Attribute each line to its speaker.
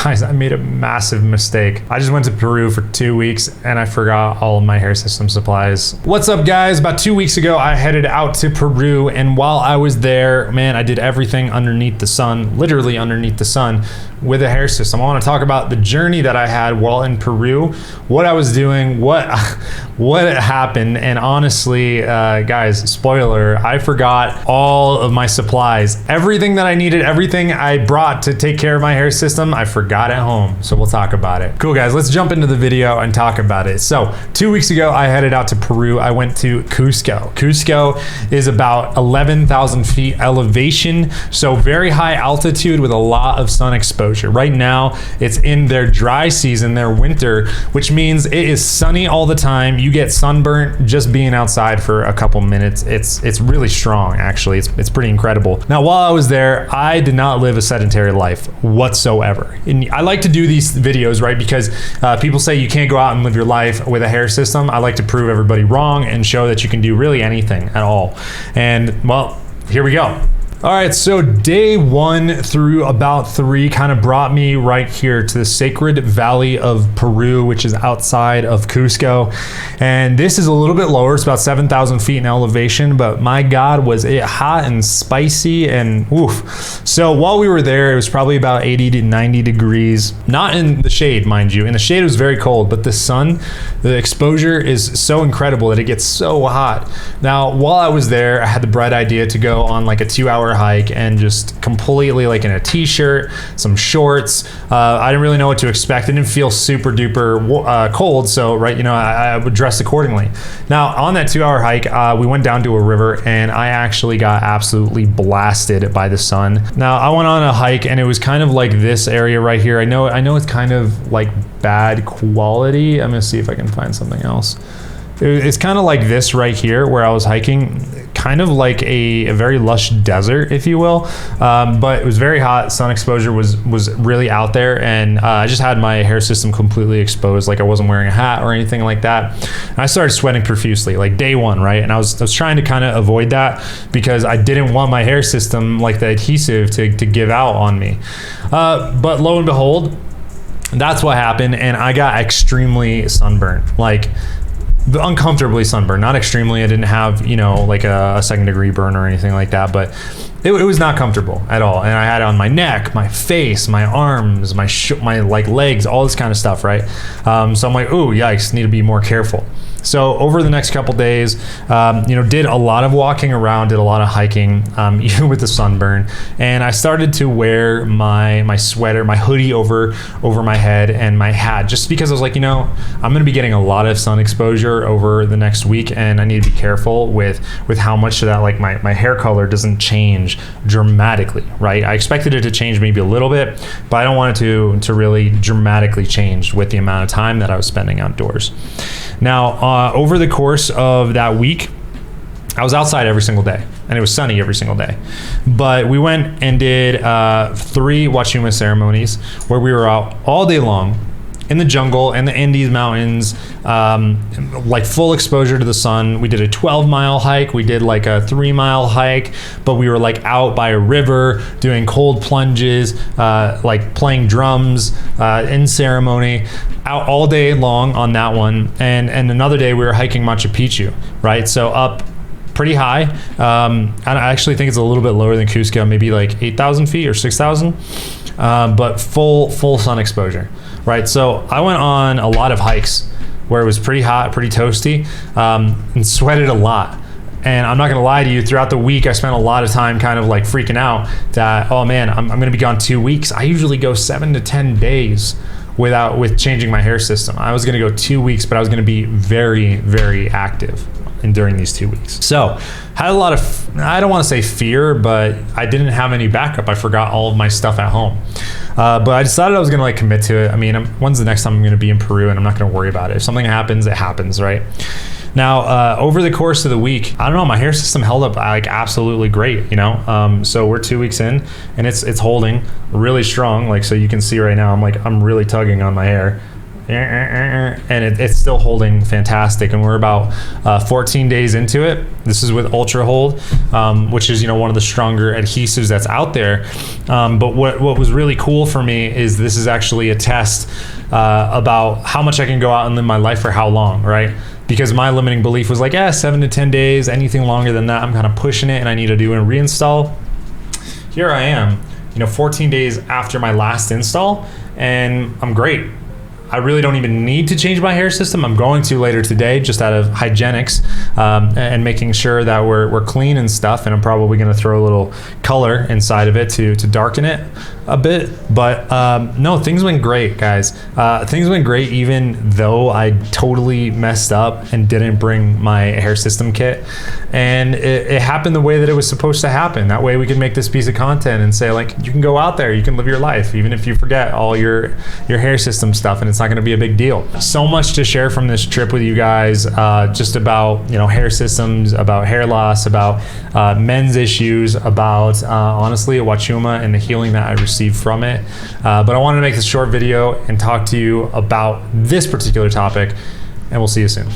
Speaker 1: guys, I made a massive mistake. I just went to Peru for 2 weeks and I forgot all of my hair system supplies. What's up, guys? About 2 weeks ago, I headed out to Peru, and while I was there, man, I did everything underneath the sun, literally underneath the sun, with a hair system. I want to talk about the journey that I had while in Peru, what I was doing, what happened, and honestly, guys, spoiler, I forgot all of my supplies. Everything that I needed, everything I brought to take care of my hair system, I forgot at home. So we'll talk about it. Cool, guys, let's jump into the video and talk about it. So 2 weeks ago, I headed out to Peru. I went to Cusco. Cusco is about 11,000 feet elevation, so very high altitude with a lot of sun exposure. Right now, it's in their dry season, their winter, which means it is sunny all the time. You get sunburnt just being outside for a couple minutes. It's really strong, actually. It's pretty incredible. Now, while I was there, I did not live a sedentary life whatsoever. And I like to do these videos, right? Because people say you can't go out and live your life with a hair system. I like to prove everybody wrong and show that you can do really anything at all. And well, here we go. All right, so day 1 through about 3 kind of brought me right here to the Sacred Valley of Peru, which is outside of Cusco. And this is a little bit lower. It's about 7,000 feet in elevation, but my God, was it hot and spicy and oof. So while we were there, it was probably about 80 to 90 degrees. Not in the shade, mind you. In the shade, it was very cold, but the sun, the exposure is so incredible that it gets so hot. Now, while I was there, I had the bright idea to go on like a 2-hour hike and just completely like in a t-shirt, some shorts. I didn't really know what to expect. It didn't feel super duper cold, so right, I would dress accordingly. Now on that 2-hour hike, we went down to a river and I actually got absolutely blasted by the sun. Now I went on a hike and it was kind of like this area right here. I know it's kind of like bad quality. I'm gonna see if I can find something else. It's kind of like this right here where I was hiking, kind of like a very lush desert, if you will, but it was very hot. Sun exposure was really out there, and I just had my hair system completely exposed, like I wasn't wearing a hat or anything like that. And I started sweating profusely, like day 1, right? And I was trying to kind of avoid that because I didn't want my hair system, like the adhesive, to give out on me. But lo and behold, that's what happened, and I got extremely sunburned, like uncomfortably sunburned. Not extremely. I didn't have like a 2nd degree burn or anything like that, but it was not comfortable at all. And I had it on my neck, my face, my arms, my like legs, all this kind of stuff, right? So I'm like, ooh, yikes, need to be more careful. So over the next couple days, did a lot of walking around, did a lot of hiking, even with the sunburn. And I started to wear my sweater, my hoodie over my head and my hat, just because I was like, I'm going to be getting a lot of sun exposure over the next week, and I need to be careful with how much of that, like my hair color doesn't change dramatically, right? I expected it to change maybe a little bit, but I don't want it to really dramatically change with the amount of time that I was spending outdoors. Now, over the course of that week, I was outside every single day, and it was sunny every single day. But we went and did 3 Wachuma ceremonies where we were out all day long in the jungle, in the Andes Mountains, like full exposure to the sun. We did a 12-mile hike. We did like a 3-mile hike, but we were like out by a river doing cold plunges, like playing drums in ceremony, out all day long on that one. And another day we were hiking Machu Picchu, right? So up pretty high. And I actually think it's a little bit lower than Cusco, maybe like 8,000 feet or 6,000, but full sun exposure. Right, so I went on a lot of hikes where it was pretty hot, pretty toasty, and sweated a lot. And I'm not gonna lie to you, throughout the week, I spent a lot of time kind of like freaking out that, oh man, I'm gonna be gone 2 weeks. I usually go 7 to 10 days with changing my hair system. I was gonna go 2 weeks, but I was gonna be very, very active during these 2 weeks. So had a lot of, I don't want to say fear, but I didn't have any backup. I forgot all of my stuff at home. But I decided I was going to like commit to it. I mean, when's the next time I'm going to be in Peru, and I'm not going to worry about it. If something happens, it happens, right? Now, over the course of the week, I don't know, my hair system held up like absolutely great, so we're 2 weeks in, and it's holding really strong. Like, so you can see right now, I'm really tugging on my hair. and it's still holding fantastic. And we're about 14 days into it. This is with Ultra Hold, which is, you know, one of the stronger adhesives that's out there. But what was really cool for me is this is actually a test about how much I can go out and live my life for how long, right? Because my limiting belief was like, 7 to 10 days, anything longer than that, I'm kind of pushing it and I need to do a reinstall. Here I am, you know, 14 days after my last install, and I'm great. I really don't even need to change my hair system. I'm going to later today, just out of hygienics and making sure that we're clean and stuff. And I'm probably going to throw a little color inside of it to darken it a bit. But no, things went great, guys. Things went great, even though I totally messed up and didn't bring my hair system kit. And it happened the way that it was supposed to happen. That way we can make this piece of content and say, like, you can go out there, you can live your life, even if you forget all your hair system stuff, and it's not going to be a big deal. So much to share from this trip with you guys, just about, you know, hair systems, about hair loss, about men's issues, about honestly Wachuma and the healing that I received from it. But I wanted to make this short video and talk to you about this particular topic, and we'll see you soon.